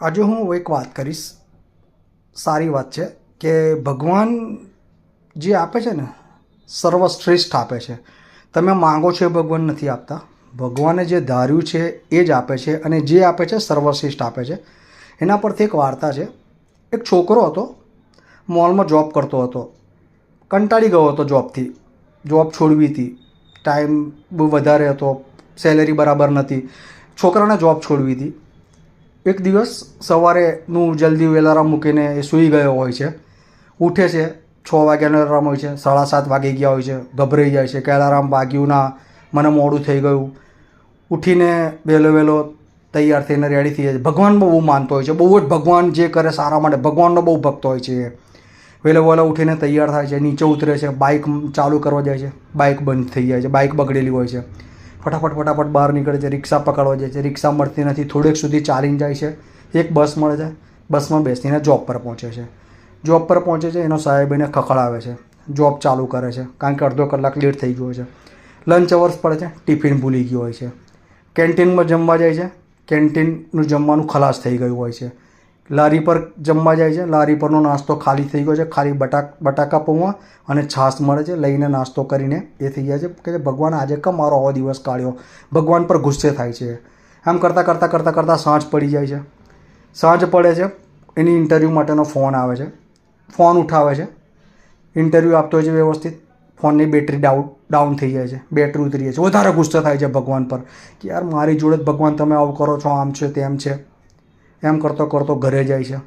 આજે હું એક વાત કરીશ, સારી વાત છે કે ભગવાન જે આપે છે ને સર્વશ્રેષ્ઠ આપે છે. તમે માગો છો એ ભગવાન નથી આપતા. ભગવાને જે ધાર્યું છે એ જ આપે છે અને જે આપે છે સર્વશ્રેષ્ઠ આપે છે. એના પરથી એક વાર્તા છે. એક છોકરો હતો, મોલમાં જોબ કરતો હતો. કંટાળી ગયો હતો જોબથી, જોબ છોડવી હતી, ટાઈમ બહુ વધારે હતો, સેલેરી બરાબર નથી, છોકરાને જોબ છોડવી હતી. એક દિવસ સવારેનું જલ્દી એલાર્મ મૂકીને એ સૂઈ ગયો હોય છે. ઉઠે છે, 6 વાગ્યાનો એલાર્મ હોય છે, 7:30 વાગી ગયા હોય છે. ગભરાઈ જાય છે કે એલાર્મ વાગ્યું ના, મને મોડું થઈ ગયું. ઉઠીને વહેલો તૈયાર થઈને રેડી થઈ જાય છે. ભગવાન બહુ માનતો હોય છે, બહુ જ ભગવાન જે કરે સારા માટે, ભગવાનનો બહુ ભક્ત હોય છે એ. વહેલો ઉઠીને તૈયાર થાય છે, નીચે ઉતરે છે, બાઇક ચાલુ કરવા જાય છે, બાઇક બંધ થઈ જાય છે, બાઇક બગડેલી હોય છે. ફટાફટ બહાર નીકળે છે, રિક્ષા પકડવા જાય છે, રિક્ષા મળતી નથી, થોડેક સુધી ચાલીને જાય છે. એક બસ મળે છે, બસમાં બેસીને જોબ પર પહોંચે છે. જોબ પર પહોંચે છે, એનો સાહેબ એને ખખડાવે છે, જોબ ચાલુ કરે છે, કારણ કે અડધો કલાક લેટ થઈ ગયો છે. લંચ અવર્સ પડે છે, ટિફિન ભૂલી ગયો હોય છે. કેન્ટીનમાં જમવા જાય છે, કેન્ટીનનું જમવાનું ખલાસ થઈ ગયું હોય છે. લારી પર જમવા જાય છે, લારી પરનો નાસ્તો ખાલી થઈ ગયો છે, ખાલી બટાકા પૌવા અને છાશ મળે છે. લઈને નાસ્તો કરીને એ થઈ જાય છે કે ભગવાન આજે કેમ મારો આવો દિવસ કાઢ્યો, ભગવાન પર ગુસ્સે થાય છે. આમ કરતાં સાંજ પડી જાય છે. સાંજ પડે છે, એની ઇન્ટરવ્યૂ માટેનો ફોન આવે છે. ફોન ઉઠાવે છે, ઇન્ટરવ્યૂ આપતો હોય છે વ્યવસ્થિત. ફોનની બેટરી ડાઉન થઈ જાય છે, બેટરી ઉતરી જાય છે. વધારે ગુસ્સો થાય છે ભગવાન પર કે યાર મારી જોડે જ ભગવાન તમે આવું કરો છો, આમ છે તેમ છે. એમ કરતો ઘરે જાય છે.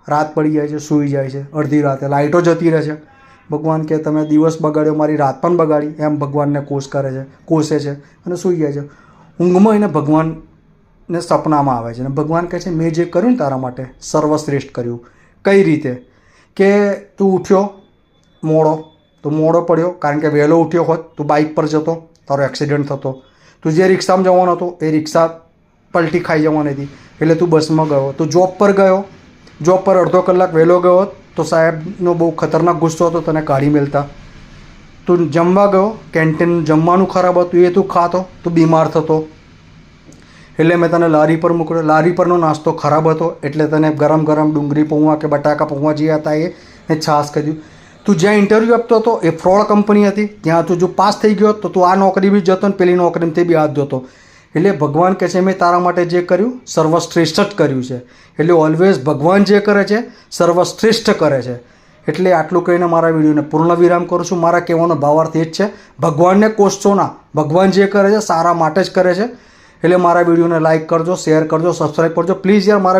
રાત પડી જાય છે, સૂઈ જાય છે. અડધી રાતે લાઇટો જતી રહે છે. ભગવાન કે તમે દિવસ બગાડ્યો, મારી રાત પણ બગાડી, એમ ભગવાનને કોસે છે અને સૂઈ જાય છે. ઊંઘમાં એને ભગવાનને સપનામાં આવે છે અને ભગવાન કહે છે મેં જે કર્યું ને તારા માટે સર્વશ્રેષ્ઠ કર્યું. કઈ રીતે? કે તું ઉઠ્યો મોડો પડ્યો, કારણ કે વહેલો ઉઠ્યો હોત તું બાઇક પર જતો, તારો એક્સિડન્ટ થતો. તું જે રિક્ષામાં જવાનો હતો એ રિક્ષા પલટી ખાઈ જવાની હતી, એટલે તું બસમાં ગયો. તું જોબ પર ગયો, જોબ પર અડધો કલાક વહેલો ગયો તો સાહેબનો બહુ ખતરનાક ગુસ્સો હતો, તને કાઢી મેલતા. તું જમવા ગયો, કેન્ટીન જમવાનું ખરાબ હતું, એ તું ખાતો, તું બીમાર થતો, એટલે મેં તને લારી પર મોકલ્યો. લારી પરનો નાસ્તો ખરાબ હતો, એટલે તને ગરમ ડુંગળી પૌવા કે બટાકા પૌવા જે હતા એ છાશ કર્યું. તું જ્યાં ઇન્ટરવ્યૂ આપતો હતો એ ફ્રોડ કંપની હતી, ત્યાં તું જો પાસ થઈ ગયો તો તું આ નોકરી બી જતો ને પેલી નોકરીમાં તે બી હાથ ધોતો. એટલે ભગવાન કહે છે મેં તારા માટે જે કર્યું સર્વશ્રેષ્ઠ જ કર્યું છે. એટલે ઓલવેઝ ભગવાન જે કરે છે સર્વશ્રેષ્ઠ કરે છે. એટલે આટલું કહીને મારા વિડીયોને પૂર્ણ વિરામ કરું છું. મારા કહેવાનો ભાવાર્થ એ જ છે, ભગવાનને કોસશો ના, ભગવાન જે કરે છે સારા માટે જ કરે છે. એટલે મારા વિડીયોને લાઇક કરજો, શેર કરજો, સબસ્ક્રાઈબ કરજો પ્લીઝ યાર. મારા